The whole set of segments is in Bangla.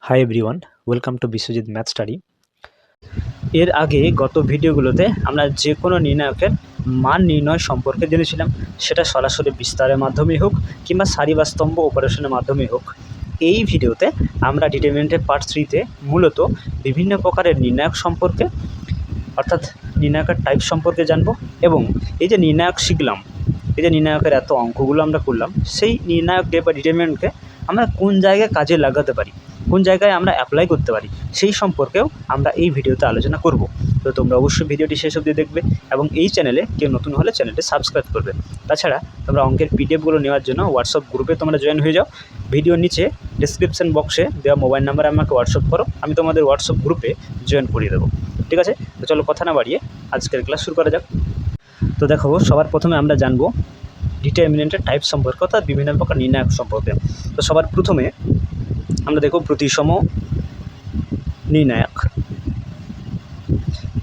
Hi everyone, welcome to Biswajit math study. এর আগে গত ভিডিওগুলোতে আমরা যে কোনো নির্ণায়কের মান নির্ণয় সম্পর্কে জেনেছিলাম, সেটা সরাসরি বিস্তারের মাধ্যমেই হোক কিংবা সারি বা স্তম্ভ অপারেশনের মাধ্যমেই হোক। এই ভিডিওতে আমরা ডিটারমিনেন্টের পার্ট 3-তে মূলত বিভিন্ন প্রকারের নির্ণায়ক সম্পর্কে অর্থাৎ নির্ণায়কের টাইপ সম্পর্কে জানব এবং এই যে নির্ণায়ক শিখলাম, এই যে নির্ণায়কের এত অঙ্কগুলো আমরা করলাম, সেই নির্ণায়ককে বা ডিটারমিনেন্টকে আমরা কোন জায়গায় কাজে লাগাতে পারি, কোন জায়গায় আমরা অ্যাপ্লাই করতে পারি, সেই সম্পর্কেও আমরা এই ভিডিওতে আলোচনা করব। তো তোমরা অবশ্যই ভিডিওটি শেষ অবধি দেখবে এবং এই চ্যানেলে কেউ নতুন হলে চ্যানেলটি সাবস্ক্রাইব করবে। তাছাড়া তোমরা অঙ্কের পিডিএফগুলো নেওয়ার জন্য হোয়াটসঅ্যাপ গ্রুপে তোমরা জয়েন হয়ে যাও। ভিডিওর নিচে ডিসক্রিপশন বক্সে দেওয়া মোবাইল নাম্বারে আমাকে হোয়াটসঅ্যাপ করো, আমি তোমাদের হোয়াটসঅ্যাপ গ্রুপে জয়েন করিয়ে দেবো। ঠিক আছে, তো চলো কথা না বাড়িয়ে আজকের ক্লাস শুরু করা যাক। তো দেখো, সবার প্রথমে আমরা জানবো ডিটারমিনেন্টের টাইপ সম্পর্কে অর্থাৎ বিভিন্ন প্রকার নির্ণায়ক সম্পর্কে। তো সবার প্রথমে আমরা দেখব প্রতিসম নির্ণায়ক,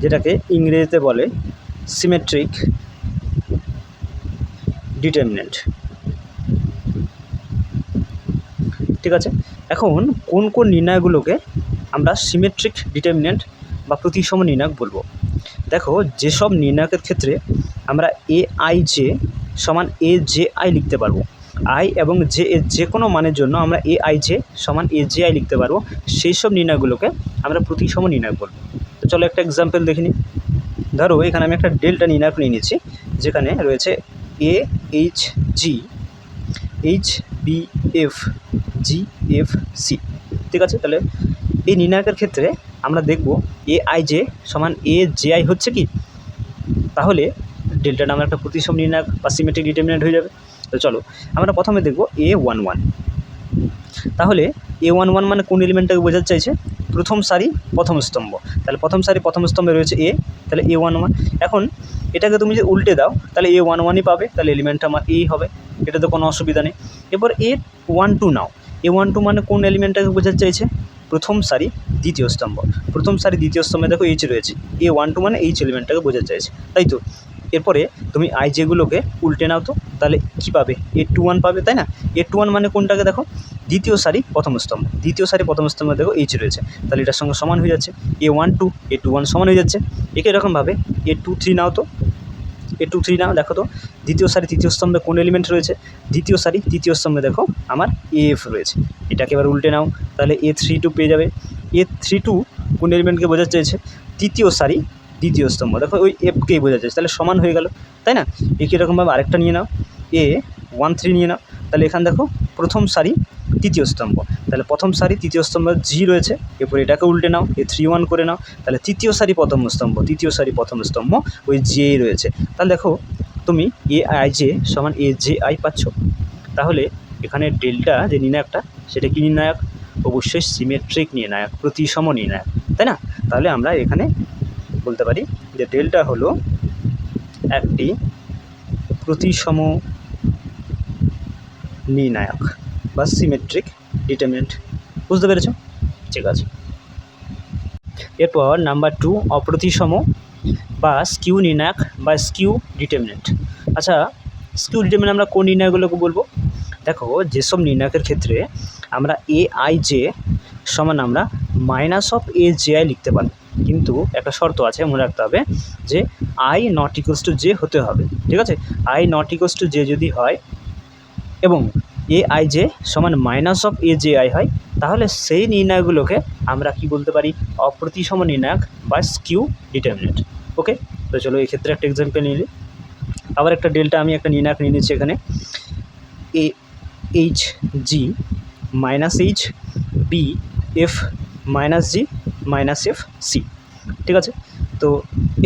যেটাকে ইংরেজিতে বলে সিমেট্রিক ডিটারমিনেন্ট। ঠিক আছে, এখন কোন কোন নির্ণায়কগুলোকে আমরা সিমেট্রিক ডিটারমিনেন্ট বা প্রতিসম নির্ণায়ক বলবো। দেখো, যেসব নির্ণায়কের ক্ষেত্রে আমরা এ আই জে সমান এ জে আই লিখতে পারবো, আই এবং জে এর যে কোনো মানের জন্য আমরা এ আই জে সমান এ জে আই লিখতে পারবো, সেই সব নির্ণায়কগুলোকে আমরা প্রতিসম নির্ণায়ক বলবো। তো চলো একটা এক্সাম্পল দেখে নিই। ধরো এখানে আমি একটা ডেল্টা নির্ণায়ক নিয়ে নিচ্ছি, যেখানে রয়েছে A H G H B F G F C. ঠিক আছে, তাহলে এই নির্ণায়কের ক্ষেত্রে আমরা দেখব এ আই জে সমান এ জে আই হচ্ছে কি, তাহলে ডেল্টা নামের একটা প্রতিসম নির্ণায়ক বা সিমেট্রিক ডিটারমিনেন্ট হয়ে যাবে। তো চলো আমরা প্রথমে দেখব এ ওয়ান ওয়ান। তাহলে এ ওয়ান ওয়ান মানে কোন এলিমেন্টটাকে বোঝাতে চাইছে? প্রথম সারি প্রথম স্তম্ভ। তাহলে প্রথম সারি প্রথম স্তম্ভে রয়েছে এ, তাহলে এ ওয়ান ওয়ান। এখন এটাকে তুমি যদি উল্টে দাও তাহলে এ ওয়ান ওয়ানই পাবে, তাহলে এলিমেন্টটা আমার এই হবে, এটা তো কোনো অসুবিধা নেই। এবার এ ওয়ান টু নাও, এ ওয়ান টু মানে কোন এলিমেন্টটাকে বোঝাতে চাইছে? প্রথম সারি দ্বিতীয় স্তম্ভ। প্রথম সারি দ্বিতীয় স্তম্ভে দেখো এইচ রয়েছে, এ ওয়ান টু মানে এইচ এলিমেন্টটাকে বোঝাতে চাইছে, তাই তো। এরপরে তুমি আই যেগুলোকে উল্টে নাও, তো তাহলে কী পাবে? এ টু ওয়ান পাবে, তাই না? এ টু ওয়ান মানে কোনটাকে দেখো? দ্বিতীয় সারি প্রথম স্তম্ভ। দ্বিতীয় সারি প্রথম স্তম্ভে দেখো এইচ রয়েছে, তাহলে এটার সঙ্গে সমান হয়ে যাচ্ছে। এ ওয়ান টু এ টু ওয়ান সমান হয়ে যাচ্ছে। একই রকমভাবে এ টু থ্রি নাও, তো এ টু থ্রি নাও, দেখো তো দ্বিতীয় সারি তৃতীয় স্তম্ভে কোন এলিমেন্ট রয়েছে? দ্বিতীয় সারি তৃতীয় স্তম্ভে দেখো আমার এ এফ রয়েছে। এটাকে এবার উল্টে নাও, তাহলে এ থ্রি টু পেয়ে যাবে। এ থ্রি টু কোন এলিমেন্টকে বোঝাতে চাইছে? তৃতীয় সারি দ্বিতীয় স্তম্ভ, দেখো ওই এফকেই বোঝাতে চাইছে, তাহলে সমান হয়ে গেল, তাই না? একই রকমভাবে আরেকটা নিয়ে নাও, এ ওয়ান থ্রি নিয়ে নাও, তাহলে এখানে দেখো প্রথম সারি তৃতীয় স্তম্ভ, তাহলে প্রথম সারি তৃতীয় স্তম্ভ জি রয়েছে। এরপর এটাকে উল্টে নাও, এ থ্রি ওয়ান করে নাও, তাহলে তৃতীয় সারি প্রথম স্তম্ভ, তৃতীয় সারি প্রথম স্তম্ভ ওই জেই রয়েছে। তাহলে দেখো তুমি এ আই জে সমান এ জে আই পাচ্ছ। তাহলে এখানে ডেল্টা যে নির্ণায়কটা, সেটা কি নির্ণায়ক? অবশ্যই সিমেট্রিক নির্ণায়ক, প্রতিসম নির্ণায়ক, তাই না? তাহলে আমরা এখানে বলতে পারি যে ডেল্টা হলো একটি প্রতিসম নির্ণায়ক বা সিমেট্রিক ডিটারমিনেন্ট। বুঝতে পেরেছ? ঠিক আছে। এরপর নাম্বার 2, অপ্রতিসম বা স্কিউ নির্ণায়ক বা স্কিউ ডিটারমিনেন্ট। আচ্ছা, স্কিউ ডিটারমিনেন্ট আমরা কোন নির্ণায়কগুলোকে বলবো? দেখো, যেসব নির্ণায়কের ক্ষেত্রে আমরা এ আই জে সমান আমরা minus of A J I লিখতে পারি, কিন্তু একটা শর্ত আছে, মনে রাখতে হবে যে I not equals to J হতে হবে। ঠিক আছে, I not equals to J যদি হয় এবং এ আই জে সমান minus of A J I হয়, তাহলে সেই নির্ণায়কগুলোকে আমরা কি বলতে পারি? অপ্রতিসম নির্ণায়ক বা স্কিউ ডিটারমিনেন্ট। ওকে, তো চলো এক্ষেত্রে একটা এক্সাম্পল নিয়ে নিই। আবার একটা ডেল্টা আমি একটা নির্ণায়ক নিয়ে নিচ্ছি, এখানে A H G minus H B F minus G minus F C. ঠিক আছে, তো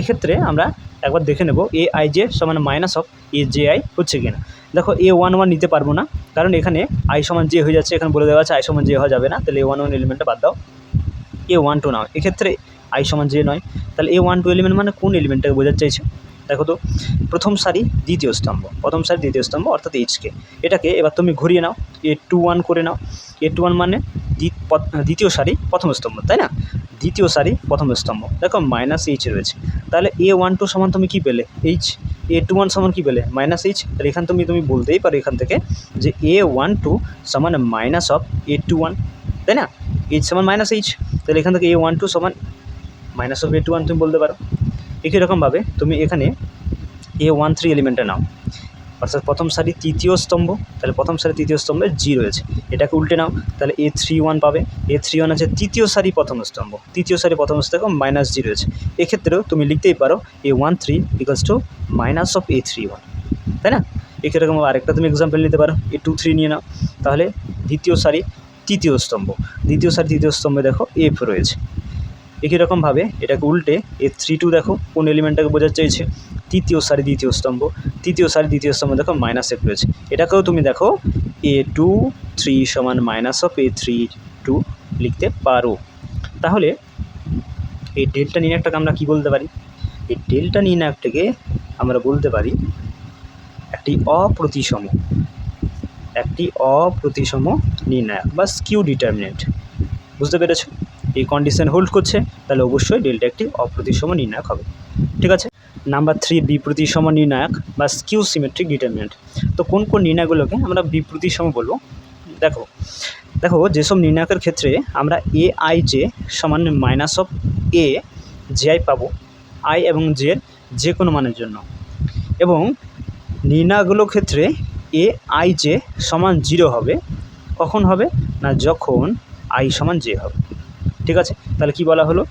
এক্ষেত্রে আমরা একবার দেখে নেব এ আই জে সমান minus of A J I হচ্ছে কিনা। দেখো এ ওয়ান ওয়ান নিতে পারবো না, কারণ এখানে আই সমান জে হয়ে যাচ্ছে, এখানে বলে দেওয়া আছে আই সমান জে হওয়া যাবে না, তাহলে এ ওয়ান ওয়ান এলিমেন্টটা বাদ দাও। এ ওয়ান টু নাও, এক্ষেত্রে আই সমান জে নয়, তাহলে এ ওয়ান টু এলিমেন্ট মানে কোন এলিমেন্টটাকে বোঝাতে চাইছে? দেখো তো প্রথম সারি দ্বিতীয় স্তম্ভ, প্রথম সারি দ্বিতীয় স্তম্ভ অর্থাৎ এইচকে। এটাকে এবার তুমি ঘুরিয়ে নাও, এ টু ওয়ান করে নাও। এ টু ওয়ান মানে দ্বিতীয় সারি প্রথম স্তম্ভ, তাই না? দ্বিতীয় সারি প্রথম স্তম্ভ, দেখো মাইনাস এইচ রয়েছে, তাহলে এ ওয়ান টু সমান তুমি কী পেলে? এইচ। এ টু ওয়ান সমান কী পেলে? Minus H. তাহলে এখান তুমি বলতেই পারো এখান থেকে যে এ ওয়ান টু সমান minus of A two one, তাই না? এইচ সমান মাইনাস এইচ, তাহলে এখান থেকে A12 সমান মাইনাস অফ A21 তুমি বলতে পারো। একই রকমভাবে তুমি এখানে A13 এলিমেন্টটা নাও, অর্থাৎ প্রথম সারি তৃতীয় স্তম্ভ, তাহলে প্রথম সারি তৃতীয় স্তম্ভে জি রয়েছে, এটাকে উল্টে নাও, তাহলে A31 পাবে। A31 আছে তৃতীয় সারি প্রথম স্তম্ভ, তৃতীয় সারি প্রথম স্তম্ভ মাইনাস জি রয়েছে, এক্ষেত্রেও তুমি লিখতেই পারো A13 equals to minus of A31, তাই না? একই রকম আরেকটা তুমি এক্সাম্পল নিতে পারো, A23 নিয়ে নাও, তাহলে দ্বিতীয় সারি তৃতীয় স্তম্ভ, দ্বিতীয় সারি তৃতীয় স্তম্ভে দেখো এফ রয়েছে। একই রকমভাবে এটাকে উল্টে A32 দেখো কোন এলিমেন্টটাকে বোঝাতে চাইছে, তৃতীয় সারি দ্বিতীয় স্তম্ভ, তৃতীয় সারি দ্বিতীয় স্তম্ভ দেখো মাইনাস এফ রয়েছে, এটাকেও তুমি দেখো A23 সমান মাইনাস অফ A32 লিখতে পারো। তাহলে এই ডেল্টা নির্ণায়কটাকে আমরা কি বলতে পারি? এই ডেল্টা নির্ণায়কটাকে আমরা বলতে পারি একটি অপ্রতিসম নির্ণায়ক বা স্কিউ ডিটারমিনেন্ট। বুঝতে পেরেছো? এই কন্ডিশন হোল্ড করছে, তাহলে অবশ্যই ডেল্টা একটি অপ্রতিসম নির্ণায়ক হবে। ঠিক আছে। নাম্বার 3, বিপ্রতিসম নির্ণায়ক বা স্কিউ সিমেট্রিক ডিটারমিনেন্ট। তো কোন কোন নির্ণায়কগুলোকে আমরা বিপ্রতিসম বলবো? দেখো যেসব নির্ণায়কের ক্ষেত্রে আমরা AIJ সমান মাইনাস অফ AJI পাবো আই এবং জের যে কোনো মানের জন্য, এবং নির্ণায়কগুলোর ক্ষেত্রে AIJ সমান 0 হবে, কখন হবে না যখন I সমান J হবে। ঠিক আছে, তাহলে কি বলা হলো,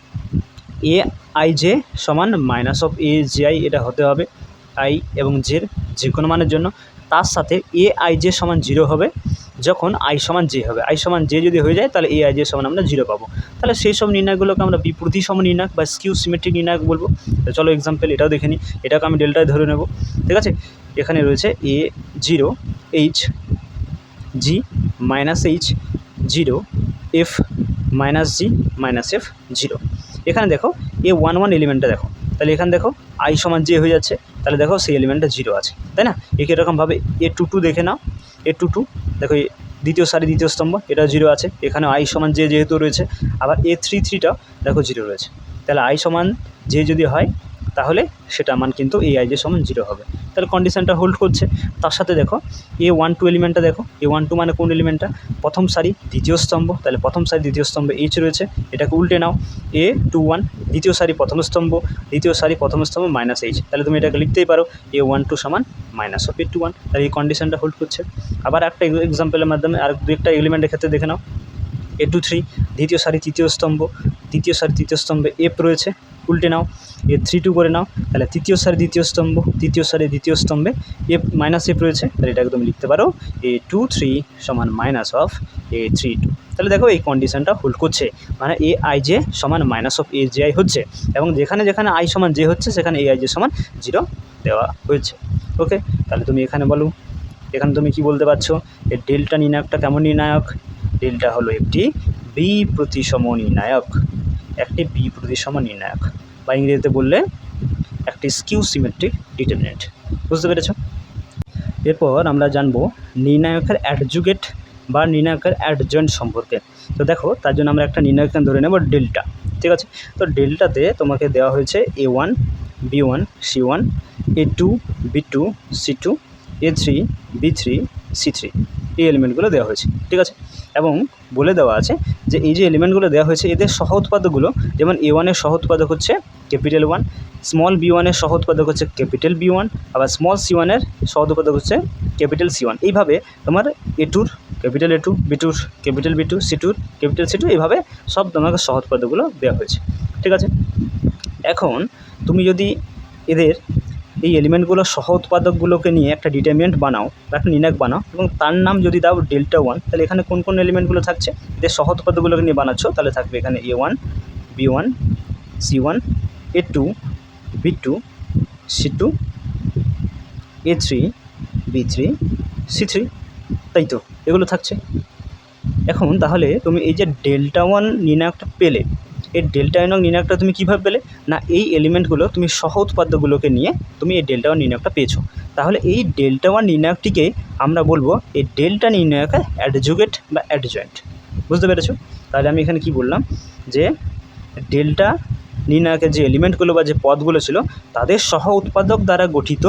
AIJ সমান মাইনাস অফ AJI এটা হতে হবে I এবং জের যে কোনো মানের জন্য, তার সাথে AIJ সমান 0 হবে যখন I সমান J হবে। I সমান J যদি হয়ে যায় তাহলে AIJ সমান আমরা 0 পাবো। তাহলে সেই সব নির্ণায়কগুলোকে আমরা বিপ্রতিসম নির্ণায়ক বা স্কিউ সিমেট্রিক নির্ণায়ক বলবো। তো চলো এক্সাম্পল এটাও দেখে নিই, এটাকে আমি ডেল্টায় ধরে নেব। ঠিক আছে, এখানে রয়েছে A0 H G minus H 0 F minus G minus F 0। এখানে দেখো A11 এলিমেন্টটা দেখো, তাহলে এখানে দেখো I সমান J হয়ে যাচ্ছে, তাহলে দেখো সেই এলিমেন্টটা 0 আছে, তাই না? একই রকমভাবে A22 দেখে নাও, A22 দেখো দ্বিতীয় সারি দ্বিতীয় স্তম্ভ, এটা 0 আছে, এখানে I সমান J যেহেতু রয়েছে, আবার A33টা দেখো 0 রয়েছে, তাহলে I সমান J যদি হয় তাহলে সেটা মান কিন্তু AIJ সমান 0 হবে, তাহলে কন্ডিশনটা হোল্ড করছে। তার সাথে দেখো A12 এলিমেন্টটা দেখো, A12 মানে কোন এলিমেন্টটা? প্রথম সারি দ্বিতীয় স্তম্ভ, তাহলে প্রথম সারি দ্বিতীয় স্তম্ভে H রয়েছে, এটাকে উল্টে নাও, A21 দ্বিতীয় সারি প্রথম স্তম্ভ, দ্বিতীয় সারি প্রথম স্তম্ভ মাইনাস H, তাহলে তুমি এটাকে লিখতেই পারো A12 সমান মাইনাস অফ A21, তাহলে এই কন্ডিশনটা হোল্ড করছে। আবার একটা এক্সাম্পলের মাধ্যমে আর দু একটা এলিমেন্টের ক্ষেত্রে দেখে নাও, A23 দ্বিতীয় সারি তৃতীয় স্তম্ভ, তৃতীয় সারি তৃতীয় স্তম্ভে F রয়েছে, উল্টে নাও, A32 করে নাও, তাহলে তৃতীয় সারি দ্বিতীয় স্তম্ভ, তৃতীয় সারি দ্বিতীয় স্তম্ভে F মাইনাস F রয়েছে, তাহলে এটাকে তুমি লিখতে পারো A23 সমান মাইনাস অফ A32। তাহলে দেখো এই কন্ডিশনটা হোল্ড করছে, মানে AIJ সমান মাইনাস অফ AJI হচ্ছে, এবং যেখানে যেখানে I সমান J হচ্ছে সেখানে AIJ সমান 0 দেওয়া হয়েছে। ওকে, তাহলে তুমি এখানে বলো, এখানে তুমি কি বলতে পারছো, এই ডেল্টা নির্ণায়কটা কেমন নির্ণায়ক? ডেল্টা হলো একটি বিপ্রতিসম নির্ণায়ক, একটি বিপ্রতিসম নির্ণায়ক, বা ইংরেজিতে বললে একটি স্কিউ সিমেট্রিক ডিটারমিনেন্ট। বুঝতে পেরেছ? এরপর আমরা জানবো নির্ণায়কের অ্যাডজুগেট বা নির্ণায়কের অ্যাডজয়েন্ট সম্পর্কে। তো দেখো তার জন্য আমরা একটা নির্ণায়ক ধরে নেব ডেল্টা। ঠিক আছে, তো ডেল্টাতে তোমাকে দেওয়া হয়েছে A1 B1 C1 A2 B2 C2 A3 B3 C3 এই এলিমেন্টগুলো দেওয়া হয়েছে। ঠিক আছে, এবং বলে দেওয়া আছে যে এই যে এলিমেন্টগুলো দেওয়া হয়েছে এদের সহ উৎপাদকগুলো, যেমন A1 এর সহ উৎপাদক হচ্ছে ক্যাপিটাল 1, স্মল B1 এর সহ উৎপাদক হচ্ছে ক্যাপিটাল B1, আবার স্মল C1 এর সহ উৎপাদক হচ্ছে ক্যাপিটাল C1। এইভাবে তোমার A2 capital A2, B2 capital B2, C2 capital C2, এইভাবে সব তোমাকে সহ উৎপাদকগুলো দেওয়া হয়েছে। ঠিক আছে, এখন তুমি যদি এদের এই এলিমেন্টগুলো সহ উৎপাদকগুলোকে নিয়ে একটা ডিটারমিনেন্ট বানাও বা একটা নির্ণায়ক বানাও, এবং তার নাম যদি দাও ডেল্টা 1, তাহলে এখানে কোন কোন এলিমেন্টগুলো থাকছে? এদের সহ উৎপাদকগুলোকে নিয়ে বানাচ্ছ, তাহলে থাকবে এখানে A1 B1 C1 A2 B2 C2 A3 B3 C3, তাই তো এগুলো থাকছে। এখন তাহলে তুমি এই যে ডেল্টা 1 নির্ণায়কটা পেলে, এই ডেল্টা 1 নির্ণায়কটা তুমি কীভাবে পেলে? না এই এলিমেন্টগুলো তুমি সহ উৎপাদ্যগুলোকে নিয়ে তুমি এই ডেল্টা 1 নির্ণায়কটা পেয়েছো। তাহলে এই ডেল্টা 1 নির্ণায়কটিকে আমরা বলবো এই ডেল্টা নির্ণায়কের অ্যাডজুগেট বা অ্যাডজয়েন্ট। বুঝতে পেরেছো? তাহলে আমি এখানে কি বললাম, যে ডেল্টা নির্ণায়কের যে এলিমেন্টগুলো বা যে পদগুলো ছিল তাদের সহ উৎপাদক দ্বারা গঠিত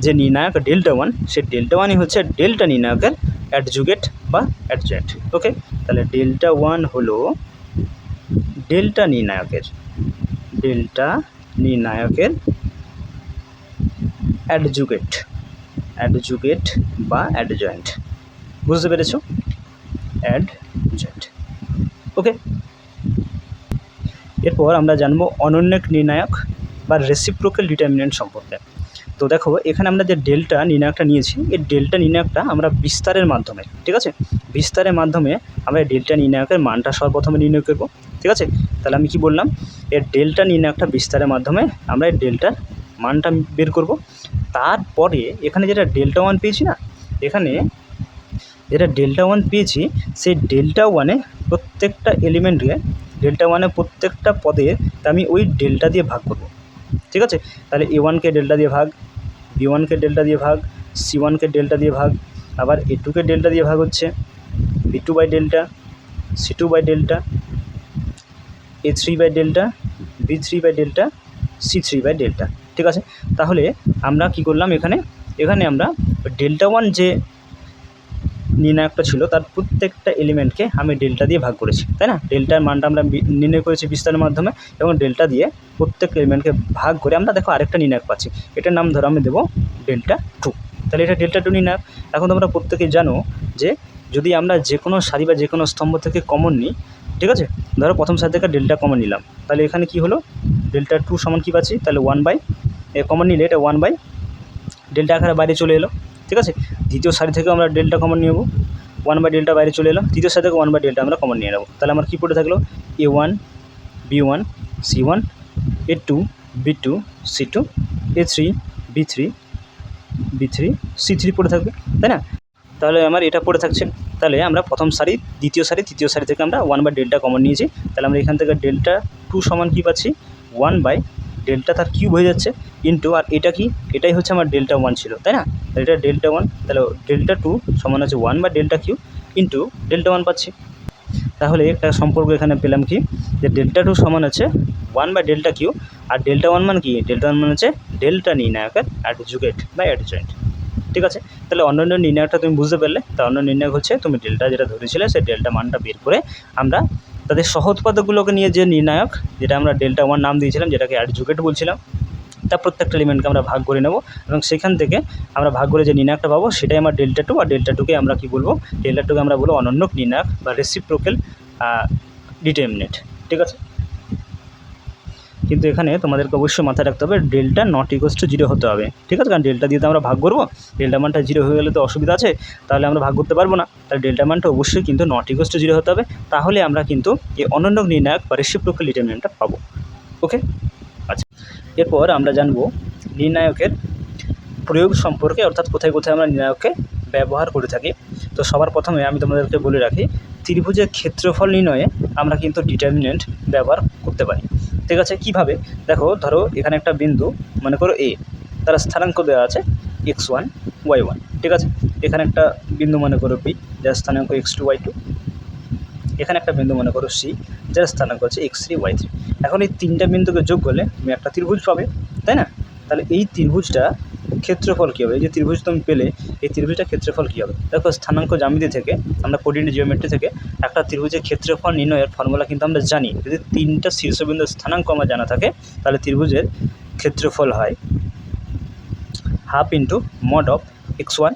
যে নির্ণায়ক ডেল্টা 1, সেই ডেল্টা 1ই হচ্ছে ডেল্টা নির্ণায়কের অ্যাডজুগেট বা অ্যাডজয়েন্ট। ওকে, তাহলে ডেল্টা ওয়ান হলো ডেল্টা নির্ণায়কের অ্যাডজুগেট বা অ্যাডজয়েন্ট। বুঝতে পেরেছো? অ্যাডজয়েন্ট। ওকে, এরপর আমরা জানবো অনন্যক নির্ণায়ক বা রেসিপ্রোকাল ডিটারমিনেন্ট সম্পর্কে। তো দেখো এখানে আমরা যে ডেল্টা নির্ণায়কটা নিয়েছি, এই ডেল্টা নির্ণায়কটা আমরা বিস্তারের মাধ্যমে, ঠিক আছে, বিস্তারের মাধ্যমে আমরা ডেল্টা নির্ণায়কের মানটা সর্বপ্রথমে নির্ণয় করব। ঠিক আছে, তাহলে আমি কি বললাম, এর ডেল্টা নির্ণায়কটা বিস্তারের মাধ্যমে আমরা এই ডেল্টার মানটা বের করব। তারপরে এখানে যেটা ডেল্টা ওয়ান পেয়েছি না, এখানে যেটা ডেল্টা ওয়ান পেয়েছি, সেই ডেল্টা ওয়ানে প্রত্যেকটা এলিমেন্টকে, ডেল্টা ওয়ানে প্রত্যেকটা পদে আমি ওই ডেল্টা দিয়ে ভাগ করব। ঠিক আছে, তাহলে এ ওয়ানকে ডেল্টা দিয়ে ভাগ, বি ওয়ানকে ডেল্টা দিয়ে ভাগ, সি ওয়ানকে ডেল্টা দিয়ে ভাগ, আবার এ টুকে ডেল্টা দিয়ে ভাগ হচ্ছে, B two by delta, C two by delta, A three by delta, B three by delta, C three by delta. ঠিক আছে, তাহলে আমরা কি করলাম, এখানে আমরা ডেল্টা ওয়ান যে নির্ণায়কটা ছিল তার প্রত্যেকটা এলিমেন্টকে আমি ডেল্টা দিয়ে ভাগ করেছি, তাই না? ডেল্টার মানটা আমরা নির্ণয় করেছি বিস্তারের মাধ্যমে, এবং ডেল্টা দিয়ে প্রত্যেক এলিমেন্টকে ভাগ করে আমরা দেখো আরেকটা নির্ণায়ক পাচ্ছি। এটার নাম ধরো আমি দেবো ডেল্টা টু। তাহলে এটা ডেল্টা টু নির্ণায়ক। এখন তোমরা প্রত্যেকেই জানো যে যদি আমরা যে কোনো সারি বা যে কোনো স্তম্ভ থেকে কমন নিই, ঠিক আছে, ধরো প্রথম সারি থেকে ডেল্টা কমন নিলাম, তাহলে এখানে কি হলো, ডেল্টা টু সমান কী পাচ্ছি, তাহলে ওয়ান বাই কমন নিলে এটা ওয়ান বাই ডেল্টা আকারে বাইরে চলে এলো। ঠিক আছে, দ্বিতীয় সারি থেকেও আমরা ডেল্টা কমন নেব, ওয়ান বাই ডেল্টা বাইরে চলে এলো, তৃতীয় সারি থেকে ওয়ান বাই ডেল্টা আমরা কমন নিয়ে নেব। তাহলে আমার কী পড়ে থাকলো, A one, B one, C one, A two, B two, C two, A three, B three, C three পড়ে থাকবে, তাই না? তাহলে আমার এটা পড়ে থাকছে। তাহলে আমরা প্রথম সারি, দ্বিতীয় সারি, তৃতীয় সারি থেকে আমরা ওয়ান বাই ডেল্টা কমন নিয়েছি। তাহলে আমরা এখান থেকে ডেল্টা টু সমান কী পাচ্ছি, ওয়ান বাই ডেল্টা তার কিউব হয়ে যাচ্ছে, ইন্টু আর এটা কি, এটাই হচ্ছে আমার ডেল্টা ওয়ান ছিল, তাই না? এটা ডেল্টা ওয়ান, তাহলে ডেল্টা টু সমান হচ্ছে one by delta Q into delta one পাচ্ছি। তাহলে একটা সম্পর্ক এখানে পেলাম কি, যে ডেল্টা টু সমান হচ্ছে ওয়ান বাই ডেল্টা কিউ, আর ডেল্টা ওয়ান মান কি, ডেল্টা ওয়ান মান হচ্ছে ডেল্টা নির্ণায়কের অ্যাডজুগেট বা অ্যাডজয়েন্ট। ঠিক আছে, তাহলে অন্যান্য নির্ণায়কটা তুমি বুঝতে পারলে। তা অন্য নির্ণায়ক হচ্ছে তুমি ডেল্টা যেটা ধরেছিলে সেই ডেল্টা মানটা বের করে আমরা তাদের সহোৎপাদকগুলোকে নিয়ে যে নির্ণায়ক, যেটা আমরা ডেল্টা ওয়ান নাম দিয়েছিলাম, যেটাকে অ্যাডজুগেট বলছিলাম, তা প্রত্যেকটা এলিমেন্টকে আমরা ভাগ করে নেব, এবং সেখান থেকে আমরা ভাগ করে যে নির্ণায়কটা পাবো সেটাই আমার ডেল্টা টু। আর ডেল্টা টুকে আমরা কী বলবো, ডেল্টা টুকে আমরা বলবো অনন্যক নির্ণায়ক বা রেসিপ্রোকাল ডিটারমিনেন্ট। ঠিক আছে, কিন্তু এখানে তোমাদেরকে অবশ্যই মাথায় রাখতে হবে delta not equals to zero হতে হবে। ঠিক আছে, কারণ ডেল্টা দিয়ে তো আমরা ভাগ করবো, ডেল্টা মানটা জিরো হয়ে গেলে তো অসুবিধা আছে, তাহলে আমরা ভাগ করতে পারবো না। তাহলে ডেল্টা মানটা অবশ্যই কিন্তু নট ইকুয়ালস টু জিরো হতে হবে, তাহলে আমরা কিন্তু এই অনন্যক নির্ণায়ক বা রেসিপ্রোকাল ডিটারমিনেন্টটা পাবো। ওকে, আচ্ছা, এরপর আমরা জানবো নির্ণায়কের প্রয়োগ সম্পর্কে, অর্থাৎ কোথায় কোথায় আমরা নির্ণায়ককে ব্যবহার করে থাকি। তো সবার প্রথমে আমি তোমাদেরকে বলে রাখি, ত্রিভুজের ক্ষেত্রফল নির্ণয়ে আমরা কিন্তু ডিটারমিনেন্ট ব্যবহার করতে পারি। ঠিক আছে, কীভাবে, দেখো ধরো এখানে একটা বিন্দু মনে করো এ, তার স্থানাঙ্ক দেওয়া আছে এক্স ওয়ান, ওয়াই ওয়ান। ঠিক আছে, এখানে একটা বিন্দু মনে করো বি, যার স্থানাঙ্ক এক্স টু, ওয়াই টু। এখানে একটা বিন্দু মনে করো সি, যার স্থানাঙ্ক হচ্ছে এক্স থ্রি, ওয়াই থ্রি। এখন এই তিনটা বিন্দুকে যোগ করলে তুমি একটা ত্রিভুজ পাবে, তাই না? তাহলে এই ত্রিভুজটা ক্ষেত্রফল কী হবে, এই যে ত্রিভুজ তুমি পেলে, এই ত্রিভুজটা ক্ষেত্রফল কী হবে, দেখো স্থানাঙ্ক জ্যামিতি থেকে, আমরা কোঅর্ডিনেট জিওমেট্রি থেকে একটা ত্রিভুজের ক্ষেত্রফল নির্ণয়ের ফর্মুলা কিন্তু আমরা জানি। যদি তিনটা শীর্ষবিন্দুর স্থানাঙ্ক আমার জানা থাকে, তাহলে ত্রিভুজের ক্ষেত্রফল হয় half into mod of X one,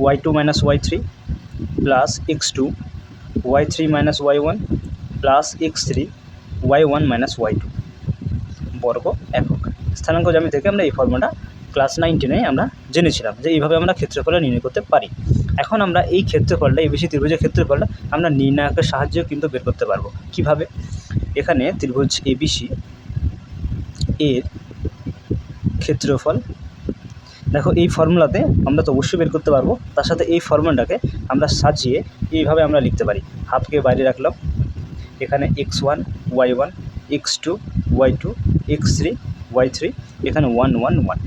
Y two minus Y three, plus X two, Y three minus Y one, plus X three, Y one minus Y two বর্গ একক। স্থানাঙ্ক জ্যামিতি থেকে আমরা এই ফর্মুলাটা ক্লাস 9-10 আমরা জেনেছিলাম যে এইভাবে আমরা ক্ষেত্রফলটা নির্ণয় করতে পারি। এখন আমরা এই ক্ষেত্রফলটা, এবিসি ত্রিভুজের ক্ষেত্রফলটা আমরা নির্ণায়কের সাহায্যেও কিন্তু বের করতে পারবো। কিভাবে, এখানে ত্রিভুজ এবিসি এর ক্ষেত্রফল, দেখো এই ফর্মুলাতে আমরা তো অবশ্যই বের করতে পারবো, তার সাথে এই ফর্মুলাটাকে আমরা সাজিয়ে এইভাবে আমরা লিখতে পারি। হাফকে বাইরে রাখলাম, এখানে X one, Y one, X two, Y two, X three, Y three, এখানে ওয়ান ওয়ান ওয়ান।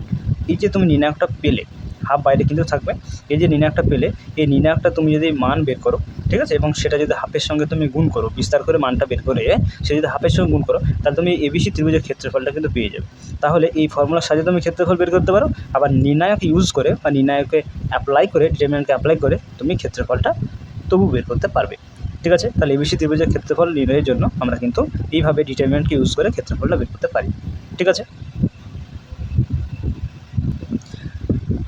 এই যে তুমি নির্ণায়কটা পেলে, হাফ বাইরে কিন্তু থাকবে। এই যে নির্ণায়কটা পেলে, এই নির্ণায়কটা তুমি যদি মান বের করো, ঠিক আছে, এবং সেটা যদি হাফের সঙ্গে তুমি গুণ করো, বিস্তার করে মানটা বের করে সে যদি হাফের সঙ্গে গুণ করো, তাহলে তুমি এবিসি ত্রিভুজের ক্ষেত্রফলটা কিন্তু পেয়ে যাবে। তাহলে এই ফর্মুলার সাহায্যে তুমি ক্ষেত্রফল বের করতে পারো, আবার নির্ণায়ক ইউজ করে বা নির্ণায়কে অ্যাপ্লাই করে, ডিটারমিনেন্টকে অ্যাপ্লাই করে তুমি ক্ষেত্রফলটা তবু বের করতে পারবে। ঠিক আছে, তাহলে এবিসি ত্রিভুজের ক্ষেত্রফল নির্ণয়ের জন্য আমরা কিন্তু এইভাবে ডিটারমিনেন্টকে ইউজ করে ক্ষেত্রফলটা বের করতে পারি। ঠিক আছে,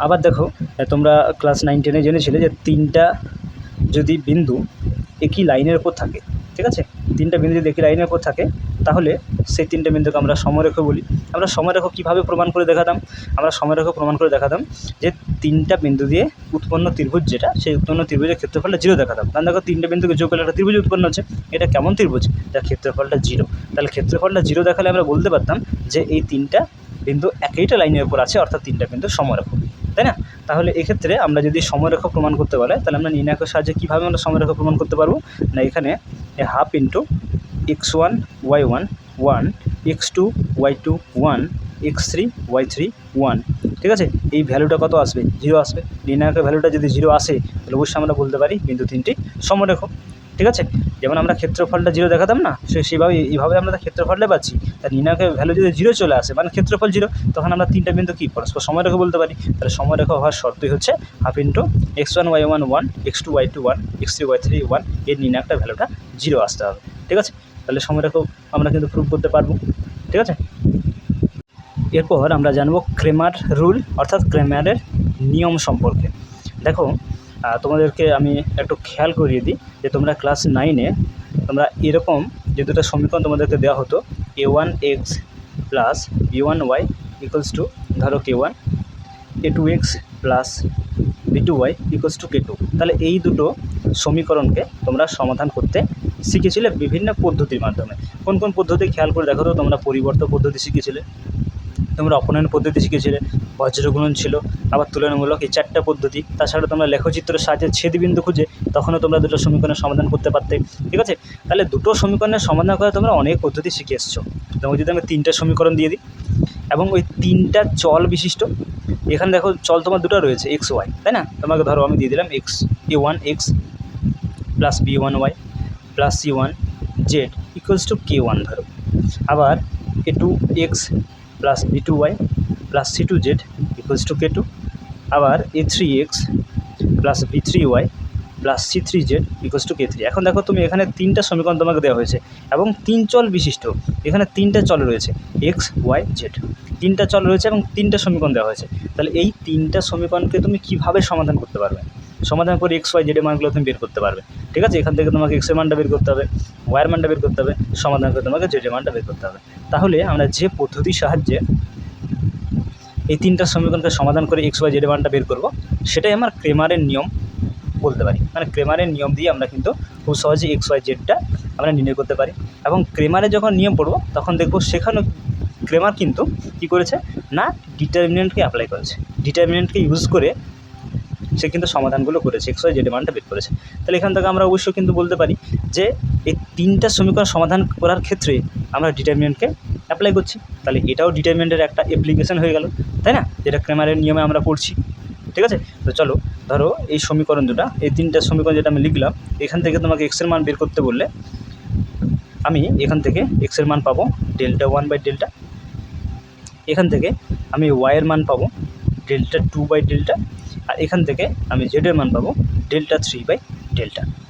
আবার দেখো, তোমরা ক্লাস 9-10 জেনেছিলে যে তিনটা যদি বিন্দু একই লাইনের উপর থাকে, ঠিক আছে, তিনটা বিন্দু যদি একই লাইনের উপর থাকে, তাহলে সেই তিনটে বিন্দুকে আমরা সমরেখ বলি। আমরা সমরেখ কীভাবে প্রমাণ করে দেখাতাম? আমরা সমরেখ প্রমাণ করে দেখাতাম যে তিনটা বিন্দু দিয়ে উৎপন্ন ত্রিভুজ যেটা, সেই উৎপন্ন ত্রিভুজের ক্ষেত্রফলটা 0 দেখাতাম। কারণ দেখো, তিনটে বিন্দুকে যোগ করলে একটা ত্রিভুজ উৎপন্ন হচ্ছে। এটা কেমন ত্রিভুজ? যার ক্ষেত্রফলটা 0। তাহলে ক্ষেত্রফলটা 0 দেখালে আমরা বলতে পারতাম যে এই তিনটা বিন্দু একইটা লাইনের উপর আছে, অর্থাৎ তিনটা বিন্দু সমরেখ, তাই না? তাহলে এক্ষেত্রে আমরা যদি সমরেখ প্রমাণ করতে বলে, তাহলে আমরা নির্ণায়কের সাহায্যে কীভাবে আমরা সমরেখ প্রমাণ করতে পারবো? না, এখানে half into x1 y1 1 x2 y2 1 x3 y3 1, ঠিক আছে, এই ভ্যালুটা কত আসবে? 0 আসবে। নির্ণায়কের ভ্যালুটা যদি 0 আসে, তাহলে অবশ্যই আমরা বলতে পারি বিন্দু তিনটি সমরেখ। ঠিক আছে, যেমন আমরা ক্ষেত্রফলটা 0 দেখাতাম না, সেইভাবে এইভাবে আমরা ক্ষেত্রফলটা পাচ্ছি। তার নির্ণায়কের ভ্যালু যদি 0 চলে আসে, মানে ক্ষেত্রফল 0, তখন আমরা তিনটা বিন্দু কী পরস্পর সমরেখ বলতে পারি। তাহলে সমরেখ হওয়ার শর্তই হচ্ছে half into x1 y1 1 x2 y2 1 x3 y3 1, এর নির্ণায়কটা ভ্যালুটা 0 আসতে হবে। ঠিক আছে, তাহলে সমরেখ আমরা কিন্তু প্রুভ করতে পারবো। ঠিক আছে, এরপর আমরা জানবো ক্রেমার রুল, অর্থাৎ ক্রেমারের নিয়ম সম্পর্কে। দেখো, তোমাদেরকে আমি একটু খেয়াল করিয়ে দিই যে তোমরা ক্লাস 9-এ তোমরা এরকম যে দুটো সমীকরণ তোমাদেরকে দেওয়া হতো, a1x plus b1y equals to, ধরো k1, a2x plus b2y equals to k2। তাহলে এই দুটো সমীকরণকে তোমরা সমাধান করতে শিখেছিলে বিভিন্ন পদ্ধতির মাধ্যমে। কোন কোন পদ্ধতি খেয়াল করে দেখো তো। তোমরা পরিবর্ত পদ্ধতি শিখেছিলে, তোমরা অপনয়ন পদ্ধতি শিখেছিলে, বজ্রগুণন ছিল, আবার তুলনামূলক, এই 4টা পদ্ধতি। তাছাড়া তোমরা লেখচিত্রের সাহায্যে ছেদবিন্দু খুঁজে তখনও তোমরা দুটো সমীকরণের সমাধান করতে পারতে। ঠিক আছে, তাহলে দুটো সমীকরণের সমাধান করে তোমরা অনেক পদ্ধতি শিখে এসছো। তোমাকে যদি আমি 3টে সমীকরণ দিয়ে দিই, এবং ওই 3টা চল বিশিষ্ট, এখানে দেখো চল তোমার দুটো রয়েছে এক্স ওয়াই, তাই না? তোমাকে ধরো আমি দিয়ে দিলাম a1x plus b1y plus c1z equals to k1 ধরো। আবার a2x plus b2y plus c2z equals to k2। আবার a3x plus b3y plus c3z equals to k3। এখন দেখো, তুমি এখানে 3টা সমীকরণ তোমাকে দেওয়া হয়েছে এবং 3 চল বিশিষ্ট, এখানে 3টে চল রয়েছে x y z, 3টা চল রয়েছে এবং 3টে সমীকরণ দেওয়া হয়েছে। তাহলে এই 3টা সমীকরণকে তুমি কীভাবে সমাধান করতে পারবে? সমাধান করে x y z এর মানগুলো তুমি বের করতে পারবে। ঠিক আছে, এখান থেকে তোমাকে x এর মানটা বের করতে হবে, y এর মানটা বের করতে হবে, সমাধান করে তোমাকে z এর মানটা বের করতে হবে। তাহলে আমরা যে পদ্ধতির সাহায্যে এই 3টা সমীকরণকে সমাধান করে x y z এর মানটা বের করব, সেটাই আমার ক্রেমারের নিয়ম বলতে পারি। মানে ক্রেমারের নিয়ম দিয়ে আমরা কিন্তু খুব সহজে x y zটা আমরা নির্ণয় করতে পারি। এবং ক্রেমারে যখন নিয়ম পড়ব, তখন দেখব সেখানে ক্রেমার কিন্তু কী করেছে না, ডিটারমিনেন্টকে অ্যাপ্লাই করেছে। ডিটারমিনেন্টকে ইউজ করে সে কিন্তু সমাধানগুলো করেছে, x y z এর মানটা বের করেছে। তাহলে এখান থেকে আমরা অবশ্যই কিন্তু বলতে পারি যে এই 3টা সমীকরণ সমাধান করার ক্ষেত্রে আমরা ডিটারমিনেন্টকে অ্যাপ্লাই করছি। তাহলে এটাও ডিটারমিনেন্টের একটা অ্যাপ্লিকেশন হয়ে গেল, তাই না? যেটা ক্রেমারের নিয়মে আমরা পড়ছি। ঠিক আছে, তো চলো, ধরো এই সমীকরণ দুটা, এই 3টা সমীকরণ যেটা আমি লিখলাম, এখান থেকে তোমাকে x এর মান বের করতে বললে আমি এখান থেকে x এর মান পাবো Δ1/Δ, এখান থেকে আমি y এর মান পাবো Δ2/Δ, আর এখান থেকে আমি z এর মান পাবো Δ3/Δ।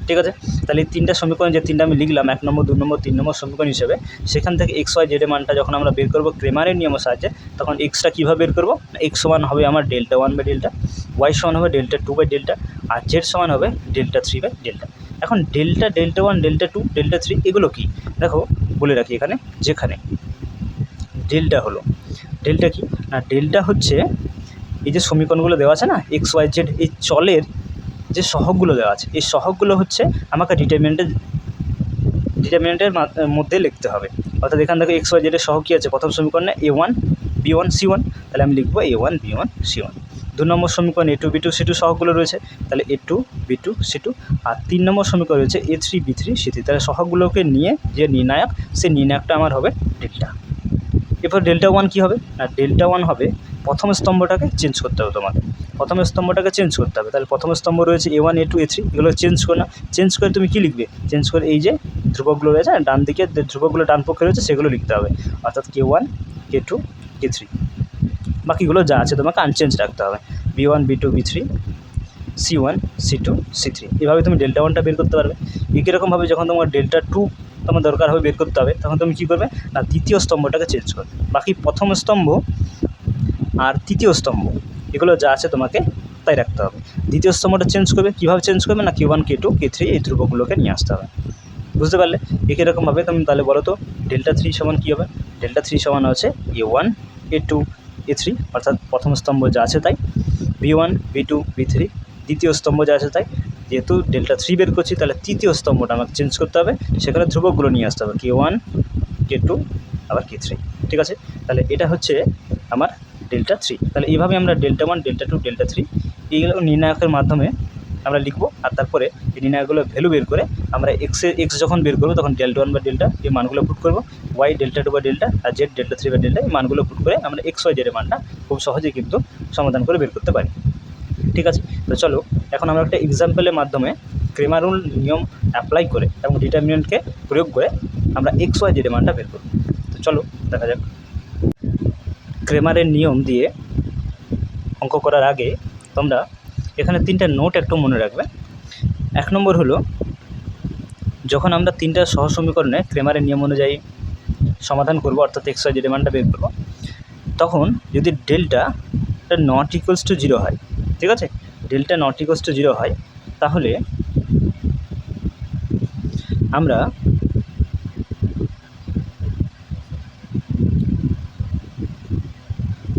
ঠিক আছে, তাহলে এই 3টা সমীকরণ যে 3টা আমি লিখলাম, 1 নম্বর 2 নম্বর 3 নম্বর সমীকরণ হিসেবে, সেখান থেকে x y z এর মানটা যখন আমরা বের করবো ক্রেমারের নিয়মের সাহায্যে, তখন xটা কীভাবে বের করবো? x সমান হবে আমার Δ1/Δ, y সমান হবে Δ2/Δ, আর z সমান হবে Δ3/Δ। এখন Δ1 Δ2 Δ3 এগুলো কি? দেখো, বলে রাখি এখানে, যেখানে ডেল্টা হলো, ডেল্টা কি না, ডেল্টা হচ্ছে এই যে সমীকরণগুলো দেওয়া আছে না x y z, এই চলের যে সহগগুলো দেওয়া আছে, এই সহগগুলো হচ্ছে আমাকে ডিটারমিনেন্টের মধ্যে লিখতে হবে। অর্থাৎ এখান থেকে x y z এর সহগ কী আছে? প্রথম সমীকরণে a1 b1 c1, তাহলে আমি লিখবো a1 b1 c1। 2 নম্বর সমীকরণ a2 b2 c2 সহগগুলো রয়েছে, তাহলে a2 b2 c2। আর 3 নম্বর সমীকরণ রয়েছে a3 b3 c3। তাহলে সহগগুলোকে নিয়ে যে নির্ণায়ক, সেই নির্ণায়কটা আমার হবে ডেল্টা। এরপর Δ1 কী হবে না, Δ1 হবে প্রথম স্তম্ভটাকে চেঞ্জ করতে হবে তোমাকে, প্রথম স্তম্ভটাকে চেঞ্জ করতে হবে। তাহলে প্রথম স্তম্ভ রয়েছে A1 A2 A3, এগুলো চেঞ্জ করো না। চেঞ্জ করে তুমি কী লিখবে? চেঞ্জ করে এই যে ধ্রুবকগুলো রয়েছে ডান দিকে, যে ধ্রুবকগুলো ডান পক্ষে রয়েছে সেগুলো লিখতে হবে, অর্থাৎ K1 K2 K3। বাকিগুলো যা আছে তোমাকে আনচেঞ্জ রাখতে হবে, B1 B2 B3 C1 C2 C3। এভাবে তুমি ডেল্টা ওয়ানটা বের করতে পারবে। একই রকমভাবে যখন তোমার ডেল্টা টু তোমার দরকার হবে বের করতে হবে, তখন তুমি কী করবে না দ্বিতীয় স্তম্ভটাকে চেঞ্জ করবে। বাকি প্রথম স্তম্ভ আর তৃতীয় স্তম্ভ এগুলো যা আছে তোমাকে তাই রাখতে হবে। দ্বিতীয় স্তম্ভটা চেঞ্জ করবে, কীভাবে চেঞ্জ করবে না K1 K2 K3 এই ধ্রুবকগুলোকে নিয়ে আসতে হবে। বুঝতে পারলে? একই রকমভাবে তুমি তাহলে বলো তো ডেল্টা থ্রি সমান কী হবে? ডেল্টা থ্রি সমান হচ্ছে A1 A2 A3, অর্থাৎ প্রথম স্তম্ভ যা আছে তাই, B1 B2 B3 দ্বিতীয় স্তম্ভ যা আছে তাই। যেহেতু ডেল্টা থ্রি বের করছি তাহলে তৃতীয় স্তম্ভটা আমাকে চেঞ্জ করতে হবে, সেখানে ধ্রুবকগুলো নিয়ে আসতে হবে K1 K2 আবার K3। ঠিক আছে? তাহলে এটা হচ্ছে আমার ডেল্টা থ্রি। তাহলে এইভাবে আমরা delta one delta two delta three এইগুলো নির্ণায়কের মাধ্যমে আমরা লিখব। আর তারপরে এই নির্ণায়কগুলো ভ্যালু বের করে আমরা এক্স যখন বের করবো তখন ডেল্টা ওয়ান বা ডেল্টা এই মানগুলো পুট করবো, ওয়াই ডেল্টা টু বা ডেল্টা, আর জেড ডেল্টা থ্রি বা ডেল্টা এই মানগুলো পুট করে আমরা এক্স ওয়াই জেডের মানটা খুব সহজেই কিন্তু সমাধান করে বের করতে পারি। ঠিক আছে? তো চলো এখন আমরা একটা এক্সাম্পলের মাধ্যমে ক্রেমার রুল নিয়ম অ্যাপ্লাই করে এবং ডিটারমিনেন্টকে প্রয়োগ করে আমরা এক্স ওয়াই জেডের মানটা বের করব। তো চলো দেখা যাক। ক্রেমারের নিয়ম দিয়ে অঙ্ক করার আগে তোমরা এখানে তিনটা নোট একটু মনে রাখবে। এক নম্বর হলো, যখন আমরা তিনটা সহসমীকরণে ক্রেমারের নিয়ম অনুযায়ী সমাধান করব, অর্থাৎ এক্স ওয়াই জেড মানটা বের করব, তখন যদি delta not equals to zero হয়, ঠিক আছে, delta not equals to zero হয়, তাহলে আমরা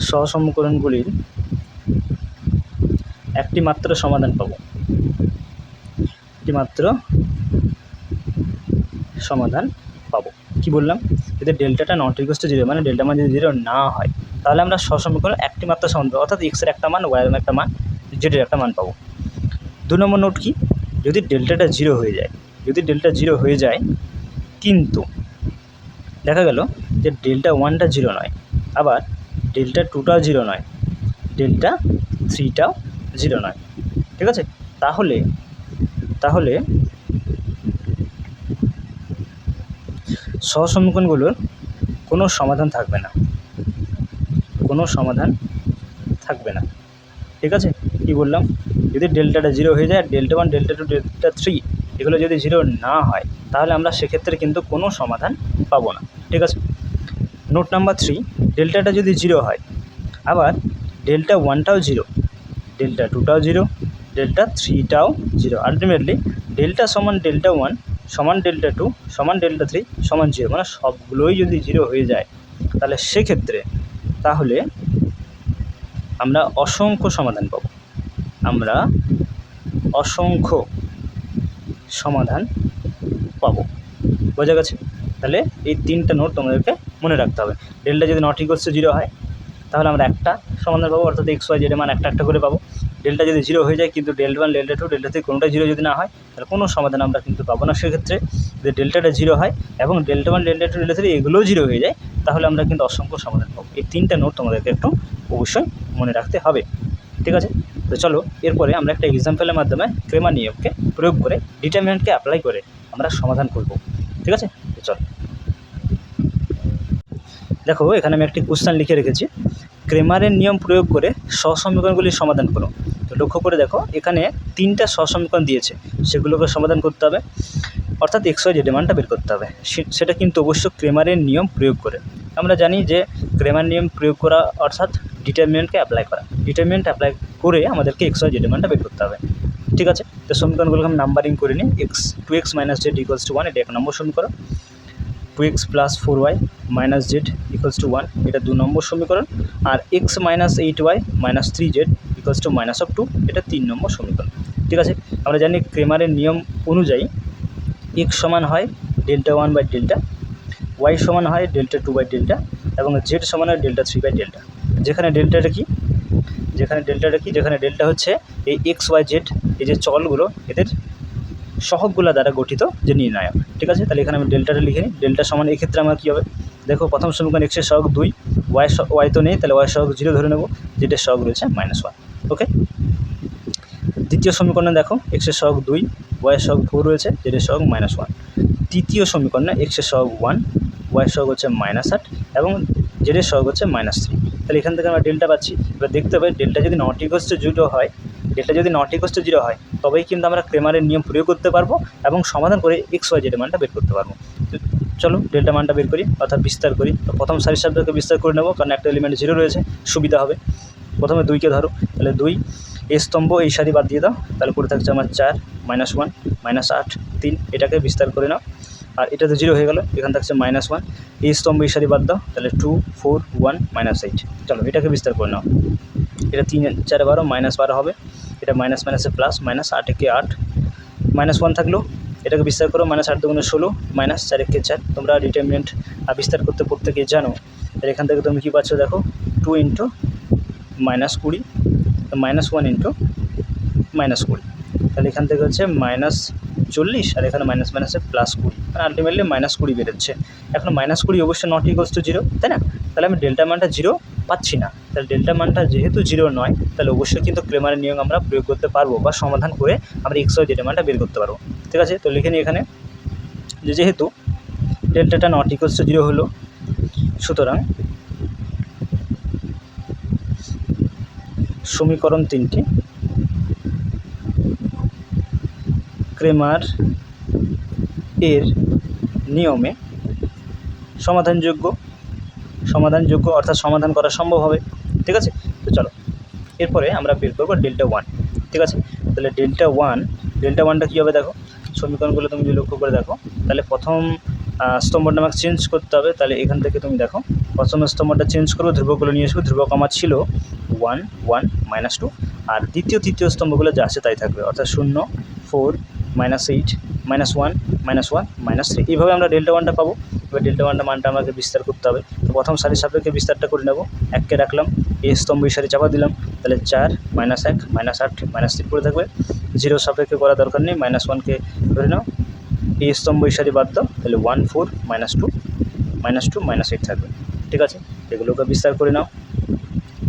সহসমীকরণগুলির একটি মাত্র সমাধান পাব, একটি মাত্র সমাধান পাবো। কি বললাম? যদি ডেল্টাটা নট ইকুয়ালস টু জিরো মানে ডেল্টা মান যদি জিরো না হয়, তাহলে আমরা সহসমীকরণ একটি মাত্র সমাধান পাবো, অর্থাৎ এক্সের একটা মান, ওয়াইয়ের একটা মান, জেডের একটা মান পাবো। 2 নম্বর নোট কি? যদি ডেল্টাটা জিরো হয়ে যায়, যদি ডেল্টা জিরো হয়ে যায় কিন্তু দেখা গেল যে ডেল্টা ওয়ানটা জিরো নয়, আবার ডেল্টা টুটাও জিরো নয়, ডেল্টা থ্রিটাও জিরো নয়, ঠিক আছে, তাহলে সহসমীকরণগুলোর কোনো সমাধান থাকবে না, কোনো সমাধান থাকবে না। ঠিক আছে? কি বললাম? যদি ডেল্টাটা জিরো হয়ে যায়, delta one delta two delta three এগুলো যদি জিরো না হয়, তাহলে আমরা সেক্ষেত্রে কিন্তু কোনো সমাধান পাবো না। ঠিক আছে? নোট নাম্বার 3, ডেল্টাটা যদি জিরো হয়, আবার ডেল্টা ওয়ানটাও জিরো, ডেল্টা টুটাও জিরো, ডেল্টা থ্রিটাও জিরো, আলটিমেটলি ডেল্টা সমান ডেল্টা ওয়ান সমান ডেল্টা টু সমান ডেল্টা থ্রি সমান জিরো, মানে সবগুলোই যদি জিরো হয়ে যায়, তাহলে সেক্ষেত্রে আমরা অসংখ্য সমাধান পাব, আমরা অসংখ্য সমাধান পাবো। বোঝা গেছে? তাহলে এই তিনটা নোট তোমাদেরকে মনে রাখতে হবে। ডেল্টা যদি নট ইকুয়ালস টু জিরো হয়, তাহলে আমরা একটা সমাধান পাবো, অর্থাৎ এক্স ওয়াই জেডের মান একটা একটা করে পাবো। ডেল্টা যদি জিরো হয়ে যায় কিন্তু delta one delta two delta three কোনোটা জিরো যদি না হয়, তাহলে কোনো সমাধান আমরা কিন্তু পাবো না। সেক্ষেত্রে যদি ডেল্টাটা জিরো হয় এবং delta one delta two delta three এগুলোও জিরো হয়ে যায়, তাহলে আমরা কিন্তু অসংখ্য সমাধান পাবো। এই তিনটা নোট তোমাদেরকে একটু অবশ্যই মনে রাখতে হবে। ঠিক আছে? তো চলো এরপরে আমরা একটা এক্সাম্পলের মাধ্যমে ক্রেমার নিয়মকে প্রয়োগ করে ডিটারমিনেন্টকে অ্যাপ্লাই করে আমরা সমাধান করব। ঠিক আছে? তো চলো দেখো, এখানে আমি একটি কোশ্চেন লিখে রেখেছি, ক্রেমারের নিয়ম প্রয়োগ করে সহসমীকরণগুলির সমাধান করো। তো লক্ষ্য করে দেখো, এখানে তিনটা সহসমীকরণ দিয়েছে, সেগুলোকে সমাধান করতে হবে, অর্থাৎ এক্স ওয়াই জেড মানটা বের করতে হবে। সেটা কিন্তু অবশ্য ক্রেমারের নিয়ম প্রয়োগ করে। আমরা জানি যে ক্রেমার নিয়ম প্রয়োগ করা অর্থাৎ ডিটারমিনেন্টকে অ্যাপ্লাই করা, ডিটারমিনেন্ট অ্যাপ্লাই করে আমাদেরকে এক্স ওয়াই জেড মানটা বের করতে হবে। ঠিক আছে? তো সমীকরণগুলোকে আমি নাম্বারিং করে নিই। Two x minus z equals to one, এটা 1 নম্বর সমীকরণ। 2x plus 4y minus z equals to one, এটা 2 নম্বর সমীকরণ। আর x minus 8y minus 3z equals to minus of 2, এটা 3 নম্বর সমীকরণ। ঠিক আছে? আমরা জানি ক্রেমারের নিয়ম অনুযায়ী এক্স সমান হয় delta one by delta, Y সমান হয় ডেল্টা টু বাই ডেল্টা, এবং জেড সমান হয় ডেল্টা থ্রি বাই ডেল্টা। যেখানে ডেল্টাটা কি, যেখানে ডেল্টা হচ্ছে এই এক্স ওয়াই জেড এই যে চলগুলো এদের সহগগুলো দ্বারা গঠিত যে নির্ণায়ক। ঠিক আছে? তাহলে এখানে আমি ডেল্টাটা লিখে নিই। ডেল্টা সমান এক্ষেত্রে আমার কী হবে, দেখো প্রথম সমীকরণ এক্সের সহগ 2, ওয়াই তো নেই, তাহলে ওয়াই সহগ 0 ধরে নেব, জেডের সহগ রয়েছে -1। ওকে, দ্বিতীয় সমীকরণে দেখো এক্সের সহগ 2, ওয়াইয়ের সহগ 4 রয়েছে, জেডের সহগ -1। তৃতীয় সমীকরণে এক্সের সহগ 1, ওয়াইয়ের সহগ হচ্ছে -8 এবং জেডের সহগ হচ্ছে -3। তাহলে এখান থেকে আমরা ডেল্টা পাচ্ছি। এবার দেখতে হবে ডেল্টা যদি নট ইকুয়ালস টু 0 হয়, ডেল্টা যদি নট ইকুয়ালস টু 0 হয় তবেই কিন্তু আমরা ক্রেমারের নিয়ম প্রয়োগ করতে পারবো এবং সমাধান করে এক্স ওয়াই জেডের মানটা বের করতে পারবো। চলো ডেল্টা মানটা বের করি, অর্থাৎ বিস্তার করি। তো প্রথম সারির সাপেক্ষে বিস্তার করে নেবো, কারণ একটা এলিমেন্ট 0 রয়েছে, সুবিধা হবে। প্রথমে 2কে ধরো, তাহলে 2 এই স্তম্ভ এই সারি বাদ দিয়ে দাও, তাহলে পড়ে থাকছে আমার 4 -1 -8 3, এটাকে বিস্তার করে নাও, আর এটা তো 0 হয়ে গেল, এখানে থাকছে -1। এই স্তম্ভ এই সারি বাদ দাও, তাহলে 2 4 1 -8। চলো এটাকে বিস্তার করে নাও, এটা 3 4 12 -12 হবে, এটা মাইনাস মাইনাসে প্লাস, -8 একে 8 -1 থাকলো, এটাকে বিস্তার করো, -8 দুগুণে 16 -4 একে 4। তোমরা ডিটারমিনেন্ট বিস্তার করতে প্রত্যেকেই জানো। তাহলে এখান থেকে তুমি কী পাচ্ছ দেখো, 2 × -20 -1 × -20, তাহলে এখান থেকে হচ্ছে -40 আর এখানে মাইনাসে +20, মানে আলটিমেটলি -20 বেরোচ্ছে। এখন -20 অবশ্যই নট ইকুয়ালস টু 0, তাই না? তাহলে আমি ডেল্টা মানটা 0 পাচ্ছি না, তাহলে ডেল্টা মানটা যেহেতু 0 নয়, তাহলে অবশ্যই কিন্তু ক্রেমারের নিয়ম আমরা প্রয়োগ করতে পারবো বা সমাধান করে আমরা এক্স ওয়াই জেডের মানটা বের করতে পারবো। ঠিক আছে, তো লিখে নিই এখানে যেহেতু ডেল্টাটা নট ইকুয়ালস টু 0 হলো, সুতরাং সমীকরণ 3টি ক্রেমার এর নিয়মে সমাধানযোগ্য অর্থাৎ সমাধান করা সম্ভব হবে। ঠিক আছে, তো চলো এরপরে আমরা বের করবো ডেল্টা 1। ঠিক আছে, তাহলে ডেল্টা ওয়ানটা কী হবে দেখো, সমীকরণগুলো তুমি যদি লক্ষ্য করে দেখো, তাহলে প্রথম স্তম্ভটা আমাকে চেঞ্জ করতে হবে। তাহলে এখান থেকে তুমি দেখো প্রথম স্তম্ভটা চেঞ্জ করবো, ধ্রুবকগুলো নিয়ে আসবো, ধ্রুবক আমার ছিল 1 1 -2, আর তৃতীয় স্তম্ভগুলো যা আছে তাই থাকবে, অর্থাৎ 0 4 -8 -1 -1 -3। এইভাবে আমরা ডেল্টা 1টা পাবো। এবার ডেল্টা 1টা মানটা আমাকে বিস্তার করতে হবে। তো প্রথম সারির সাপেক্ষে বিস্তারটা করে নেবো, 1কে রাখলাম, এই স্তম্ভ এই সারি চাপা দিলাম, তাহলে 4 -1 -8 -3 পড়ে থাকবে। 0 সাপেক্ষে করা দরকার নেই, -1কে ধরে নাও, এই স্তম্ভ এই সারি বাদ দাও, তাহলে 1 4 -2 -8 থাকবে। ঠিক আছে, এগুলোকে বিস্তার করে নাও,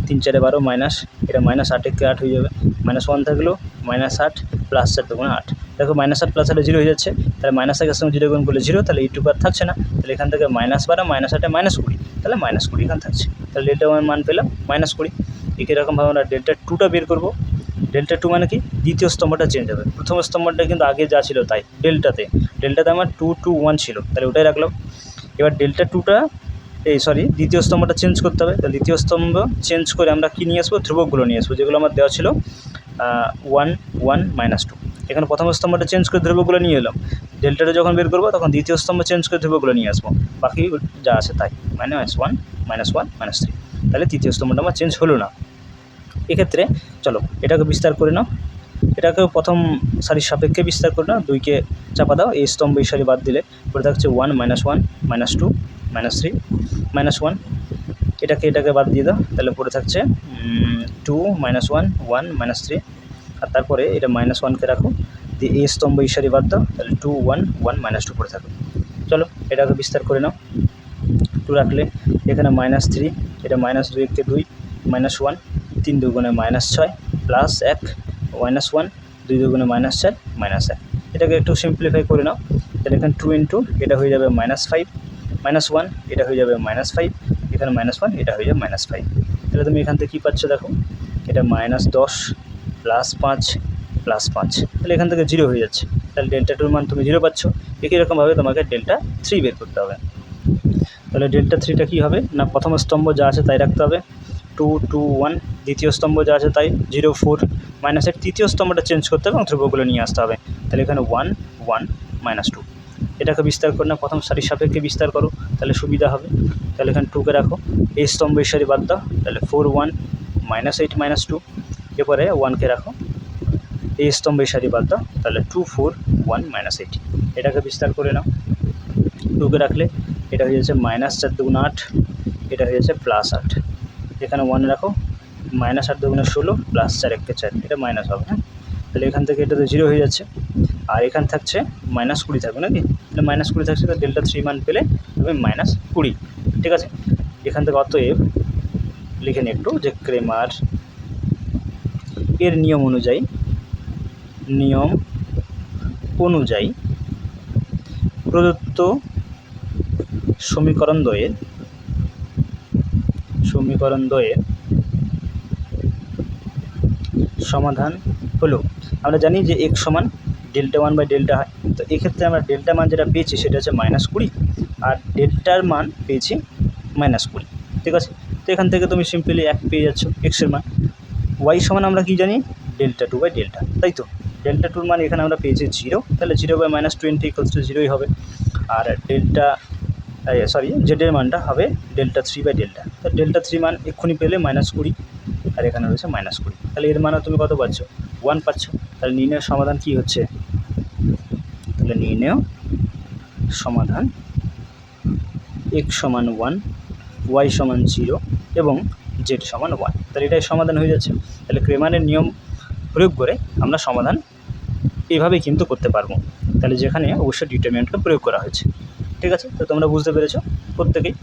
3 4 12 মাইনাস, এটা -8 একে 8 হয়ে যাবে, -1 থাকলো, -8 +4 দুগুণে 8। দেখো -8 + 8 0 হয়ে যাচ্ছে, তাহলে -1 সঙ্গে 0 গুণ করলে 0, তাহলে এইটুকু আর থাকছে না, তাহলে এখান থেকে -12 -8 -20, তাহলে -20 এখানে থাকছে। তাহলে ডেল্টা 1 মান পেলাম -20। একই রকমভাবে আমরা ডেল্টা 2টা বের করবো। ডেল্টা 2 মানে কি, দ্বিতীয় স্তম্ভটা চেঞ্জ হবে, প্রথম স্তম্ভটা কিন্তু আগে যা ছিল তাই। ডেল্টাতে আমার 2 2 1 ছিল, তাহলে ওটাই রাখলাম। এবার ডেল্টা 2টা দ্বিতীয় স্তম্ভটা চেঞ্জ করতে হবে। তাহলে দ্বিতীয় স্তম্ভ চেঞ্জ করে আমরা কী নিয়ে আসবো, ধ্রুবকগুলো নিয়ে আসবো, যেগুলো আমার দেওয়া ছিল 1 1 -2। এখানে প্রথম স্তম্ভটা চেঞ্জ করে ধ্রুবকগুলো নিয়ে এলাম, ডেল্টাটা যখন বের করবো তখন দ্বিতীয় স্তম্ভ চেঞ্জ করে ধ্রুবকগুলো নিয়ে আসবো, বাকি যা আছে তাই, -1 -1 -3। তাহলে তৃতীয় স্তম্ভটা আমার চেঞ্জ হলো না। এক্ষেত্রে চলো এটাকে বিস্তার করে নাও, এটাকেও প্রথম সারির সাপেক্ষে বিস্তার করে নাও, 2কে চাপা দাও, এই স্তম্ভ এই সারি বাদ দিলে পড়ে থাকছে 1 -1 -2 -3 -1। এটাকে বাদ দিয়ে দাও, তাহলে পড়ে থাকছে 2 -1 1 -3, আর তারপরে এটা -1কে রাখো, দিয়ে এই স্তম্ভ এই সারি বাদ দাও, তাহলে 2 1 1 -2 পড়ে থাকবে। চলো এটাকে বিস্তার করে নাও, 2 রাখলে এখানে -3, এটা -2 একে 2 -1 3 দুগুণে -6 +1 -1 2 দুগুণে -4 -1। এটাকে একটু সিম্পলিফাই করে নাও, তাহলে এখানে 2 × এটা হয়ে যাবে -5 -1, এটা হয়ে যাবে -5, এখানে -1, এটা হয়ে যাবে -5। তাহলে তুমি এখান থেকে কী পাচ্ছ দেখো, এটা -10 +5 +5, তাহলে এখান থেকে 0 হয়ে যাচ্ছে, তাহলে ডেল্টা 2 মান তুমি 0 পাচ্ছ। একই রকমভাবে তোমাকে ডেল্টা 3 বের করতে হবে। তাহলে ডেল্টা 3টা কী হবে না, প্রথম স্তম্ভ যা আছে তাই রাখতে হবে, 2 2 1, দ্বিতীয় স্তম্ভ যা আছে তাই, 0 4 -8, তৃতীয় স্তম্ভটা চেঞ্জ করতে হবে এবং ধ্রুবকগুলো নিয়ে আসতে হবে। তাহলে এখানে 1 1 -2। এটাকে বিস্তার করে না, প্রথম সারির সাপেক্ষে বিস্তার করো, তাহলে সুবিধা হবে। তাহলে এখানে 2কে রাখো, এই স্তম্ভ এই সারি বাদ দাও, তাহলে 4 1 -8 -2। এরপরে 1কে রাখো, এই স্তম্ভ এই সারি বাদ দাও, তাহলে 2 4 1 -8। এটাকে বিস্তার করে নাও, 2কে রাখলে এটা হয়ে যাচ্ছে -4 দুগুণে 8, এটা হয়ে যাচ্ছে +8। এখানে 1 রাখো, -8 দুগুণে 16 +4 একে 4, এটা মাইনাস হবে। হ্যাঁ, তাহলে এখান থেকে এটা তো 0 হয়ে যাচ্ছে। আর এখানে থাকছে -20 থাকবে নাকি, তাহলে -20 থাকছে, তো ডেল্টা 3 মান পেলে তুমি -20। ঠিক আছে, এখান থেকে অতএব লিখে নিই একটু যে ক্রেমার এর নিয়ম অনুযায়ী প্রদত্ত সমীকরণ দ্বয়ের সমাধান হলো, আমরা জানি যে x সমান Δ1/Δ হয়, তো এক্ষেত্রে আমরা ডেল্টা মান যেটা পেয়েছি সেটা হচ্ছে -20 আর ডেল্টার মান পেয়েছি -20। ঠিক আছে, তো এখান থেকে তুমি সিম্পলি 1 পেয়ে যাচ্ছ এক্সের মান। y সমান আমরা কি জানি Δ2/Δ, তাই তো Δ2 মান এখানে আমরা পেয়েছি 0, তাহলে 0/-20 = 0ই হবে। আর জেডের মানটা হবে Δ3/Δ, তো Δ3 মান এক্ষুনি পেলে -20 আর এখানে রয়েছে -20, তাহলে এর মানও তুমি কত পাচ্ছ 1 পাচ্ছ। তাহলে নির্ণয় সমাধান কি হচ্ছে, তাহলে নির্ণয় সমাধান x সমান 1, y সমান 0 এবং z সমান 1, তাহলে এটাই সমাধান হয়ে যাচ্ছে। তাহলে ক্রেমারের নিয়ম প্রয়োগ করে আমরা সমাধান এইভাবেই কিন্তু করতে পারবো, তাহলে যেখানে অবশ্যই ডিটারমিনেন্টকে প্রয়োগ করা হয়েছে। ঠিক আছে, তো তোমরা বুঝতে পেরেছো প্রত্যেকেই।